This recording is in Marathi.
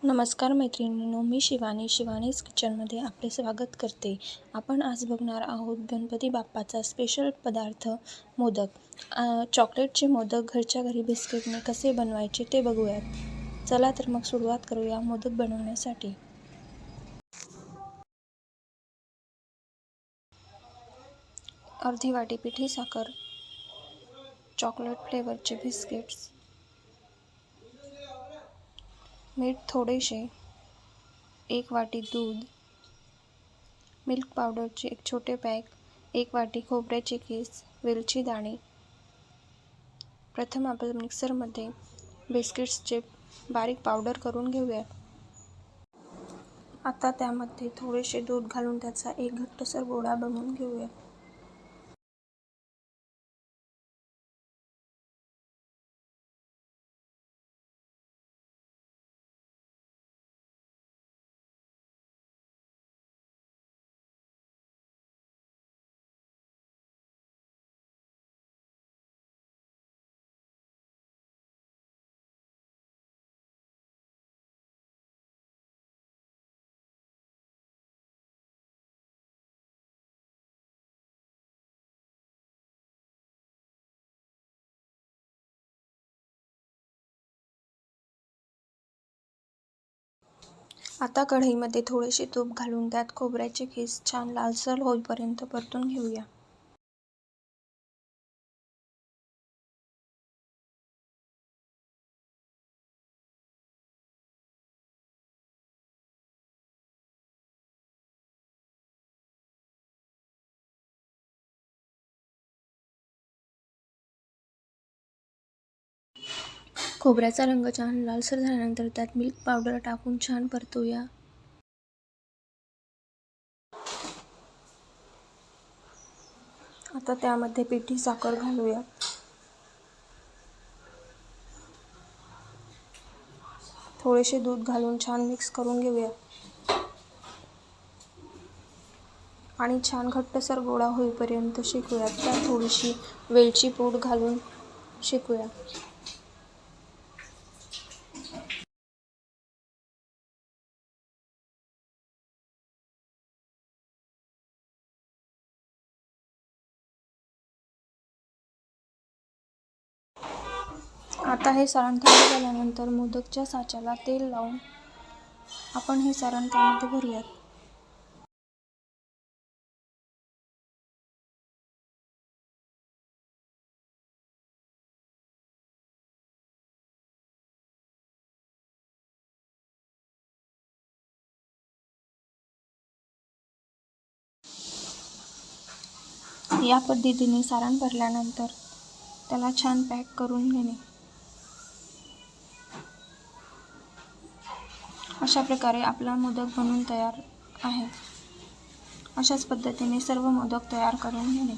नमस्कार मैत्रिणींनो, मी शिवानीज किचनमध्ये आपले स्वागत करते. आपण आज बघणार आहोत गणपती बाप्पाचा स्पेशल पदार्थ मोदक. चॉकलेटचे मोदक घरच्या घरी बिस्किटने कसे बनवायचे ते बघूयात. चला तर मग सुरुवात करूया मोदक बनवण्यासाठी. अर्धी वाटी पिठी साखर, चॉकलेट फ्लेवरचे बिस्किट्स, मीठ थोडेसे, 1 वाटी दूध, मिल्क पावडरचे एक छोटे पॅक, 1 वाटी खोबऱ्याचे खीस, वेलची दाणे. प्रथम आपण मिक्सरमध्ये बिस्किट्सचे बारीक पावडर करून घेऊया. आता त्यामध्ये थोडेसे दूध घालून त्याचा एक घट्टसर गोळा बनवून घेऊया. आता कढईमध्ये थोडेसे तूप घालून त्यात खोबऱ्याचे खीस छान लालसर होईपर्यंत परतून घेऊया. खोबऱ्याचा रंग छान लालसर झाल्यानंतर त्यात मिल्क पावडर टाकून छान परतूया. आता त्यामध्ये पिठी साखर घालूया. थोडेसे दूध घालून छान मिक्स करून घेऊया आणि छान घट्टसर गोळा होईपर्यंत शेकूया. त्यात थोडीशी वेलची पूड घालून शेकूया. आता हे सारण थंड झाल्यानंतर मोदकच्या साच्याला तेल लावून आपण हे सारण त्यामध्ये भरूयात. या पद्धतीने सारण भरल्यानंतर त्याला छान पॅक करून घेणे. अशा प्रकारे आपला मोदक बनून तयार आहे. अशाच पद्धतीने सर्व मोदक तयार करून घेणे.